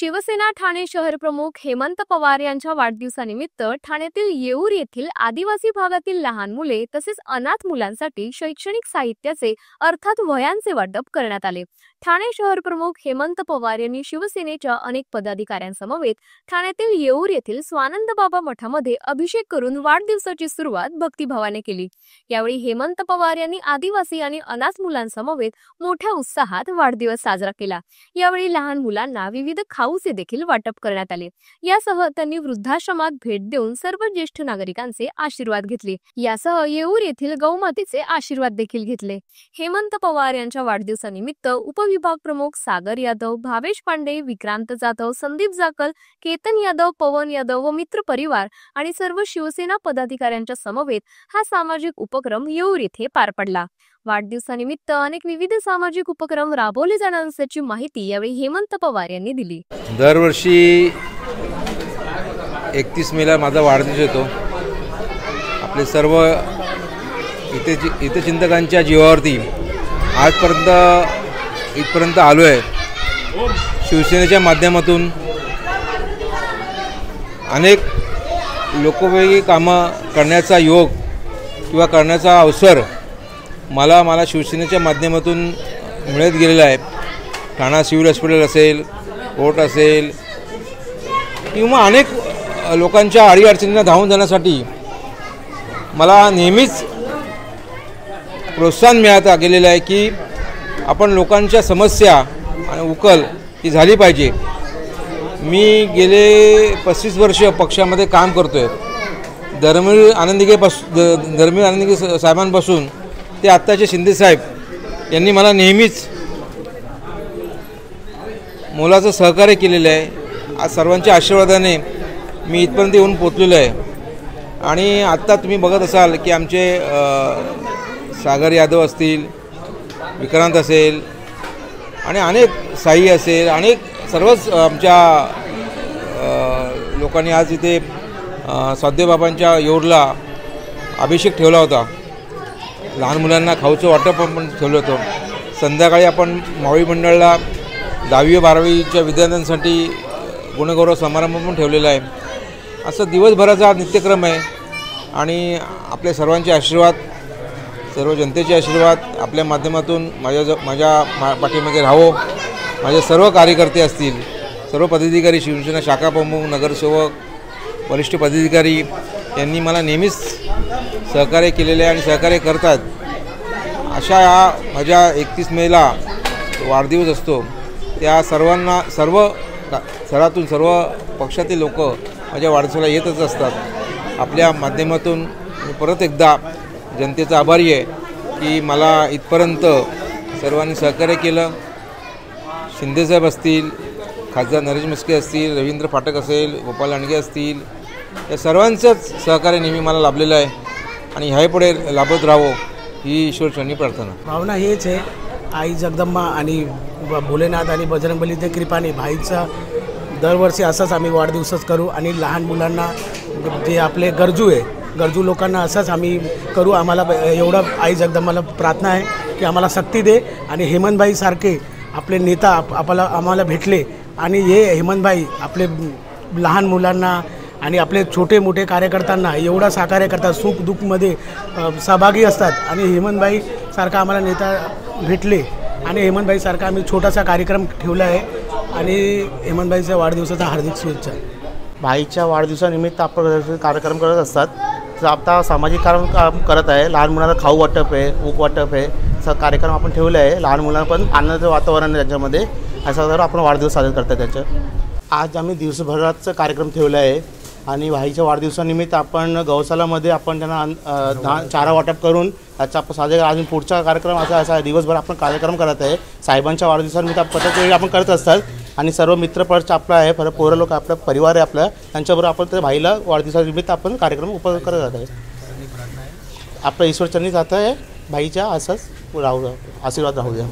शिवसेना ठाणे शहर प्रमुख हेमंत पवार यांच्या वाढदिवसानिमित्त ठाण्यातील येऊर येथील आदिवासी भागातील लहान मुले तसेच अनाथ मुलांसाठी शैक्षणिक साहित्याचे अर्थात वह्यांचे वाटप करण्यात आले। ठाणे शहर प्रमुख हेमंत पवार यांनी शिवसेनेच्या अनेक पदाधिकाऱ्यांसमवेत ठाण्यातील येऊर येथील स्वानंद बाबा मठामध्ये अभिषेक करून वाढदिवसाची सुरुवात भक्तिभावाने केली। यावेळी हेमंत पवार यांनी आदिवासी आणि अनाथ मुलांसमवेत मोठ्या उत्साहात वाढदिवस साजरा केला। यावेळी लहान मुलांना विविध खाऊचे देखील वाटप करण्यात आले। यासह त्यांनी वृद्धाश्रमात भेट देऊन सर्व ज्येष्ठ नागरिकांचे आशीर्वाद घेतले। यासह येऊर येथील गौमातेचे आशीर्वाद देखील घेतले। हेमंत पवार यांच्या वाढदिवसानिमित्त उपविभाग प्रमुख सागर यादव, भावेश पांडे, विक्रांत जाधव, संदीप जाकल, केतन यादव, पवन यादव व मित्र परिवार आणि सर्व शिवसेना पदाधिकाऱ्यांच्या समवेत हा सामाजिक उपक्रम येऊर येथे पार पडला। वाढदिवसानिमित्त अनेक विविध सामाजिक उपक्रम राबवले जाणार असल्याची माहिती यावेळी हेमंत पवार यांनी दिली। दरवर्षी 31 मेला माझा वाढदिवस येतो। आपले सर्व हितचिंतकांच्या जीवावरती आजपर्यंत इथपर्यंत आलो आहे। शिवसेनेच्या माध्यमातून अनेक लोकोपयोगी कामं करण्याचा योग किंवा करण्याचा अवसर मला शिवसेनेच्या माध्यमातून मिळत गेलेला आहे। ठाणा सिव्हिल हॉस्पिटल असेल, कोर्ट असेल किंवा अनेक लोकांच्या अडीअडचणींना धावून जाण्यासाठी मला नेहमीच प्रोत्साहन मिळत गेलेलं आहे की आपण लोकांच्या समस्या आणि उकल ही झाली पाहिजे। मी गेले 35 वर्ष पक्षामध्ये काम करतो आहे। धर्मवीर आनंदीगे साहेबांपासून ते आत्ताचे शिंदे साहेब यांनी मला नेहमीच मोलाचं सहकार्य केलेलं आहे। आज सर्वांच्या आशीर्वादाने मी इथपर्यंत येऊन पोचलेलो आहे। आणि आत्ता तुम्ही बघत असाल की आमचे सागर यादव असतील, विक्रांत असेल आणि अनेक साई असेल, अनेक सर्वच आमच्या लोकांनी आज इथे साध्यबाबांच्या येऊरला अभिषेक ठेवला होता। लहान मुलांना खाऊचं वाटप पण ठेवलं होतं। संध्याकाळी आपण मावळी मंडळाला 10वी व 12वीच्या विद्यार्थ्यांसाठी गुणगौरव समारंभ पण ठेवलेला आहे। असं दिवसभराचा नित्यक्रम आहे आणि आपल्या सर्वांचे आशीर्वाद, सर्व जनतेचे आशीर्वाद आपल्या माध्यमातून माझ्या पाठीमागे राहावो। माझे सर्व कार्यकर्ते असतील, सर्व पदाधिकारी, शिवसेना शाखा प्रमुख, नगरसेवक, वरिष्ठ पदाधिकारी यांनी मला नेहमीच सहकार्य केलेले आणि सहकार्य करतात। अशा माझ्या 31 मेला वाढदिवस असतो, त्या सर्वांना सर्व पक्षातील लोक माझ्या वाढदिवसाला येतच असतात। आपल्या माध्यमातून मी परत एकदा जनतेचा आभारी आहे की मला इथपर्यंत सर्वांनी सहकार्य केलं। शिंदेसाहेब असतील, खासदार नरेश म्हस्के असतील, रवींद्र फाटक असेल, गोपाल लांडगे असतील, या सर्वांचंच सहकार्य नेहमी मला लाभलेलं आहे आणि ह्यापुढे लाभत राहावं ही ईश्वरचरणी प्रार्थना। भावना हेच आहे, आई जगदंबा आणि भोलेनाथ आणि बजरंगबलीच्या कृपाने भाईचा दरवर्षी असंच आम्ही वाढदिवसच करू आणि लहान मुलांना जे आपले गरजू लोकांना असंच आम्ही करू। आम्हाला एवढं आई जगदंबाला प्रार्थना आहे की आम्हाला शक्ती दे आणि हेमंतभाई सारखे आपले नेता आम्हाला भेटले आणि हे हेमंतभाई आपले लहान मुलांना आणि आपले छोटे मोठे कार्यकर्त्यांना एवढा सहकार्य करतात, सुख दुःखमध्ये सहभागी असतात आणि हेमंतभाई सारखा आम्हाला नेता भेटले आणि हेमंतभाई सारखा आम्ही छोटासा कार्यक्रम ठेवला आहे आणि हेमंतभाईच्या वाढदिवसाचा हार्दिक शुभेच्छा। भाईच्या वाढदिवसानिमित्त आपण कार्यक्रम करत असतात। तर आता सामाजिक काम करत आहे, लहान मुलांना खाऊ वाटप आहे, ऊक वाटप आहे, असा कार्यक्रम आपण ठेवला आहे। लहान मुलांना पण आनंदाचं वातावरण आहे त्याच्यामध्ये, असा जर आपण वाढदिवस साजरा करतात त्याचं। आज आम्ही दिवसभराचा कार्यक्रम ठेवला आहे आणि भाईच्या वाढदिवसानिमित्त आपण गौशालामध्ये आपण त्यांना चारा वाटप करून त्याचा आपण साजरा अजून पुढचा कार्यक्रम असा दिवसभर आपण कार्यक्रम करत आहे। साहेबांच्या वाढदिवसानिमित्त प्रत्येक वेळी आपण करत असतात आणि सर्व मित्रपक्ष आपला आहे, पोरं लोक आपला परिवार आहे आपला, त्यांच्याबरोबर आपण त्या भाईला वाढदिवसानिमित्त आपण कार्यक्रम करत जात आहे। आपलं ईश्वरचरणी जात आहे, भाईच्या असंच आशीर्वाद राहू द्या।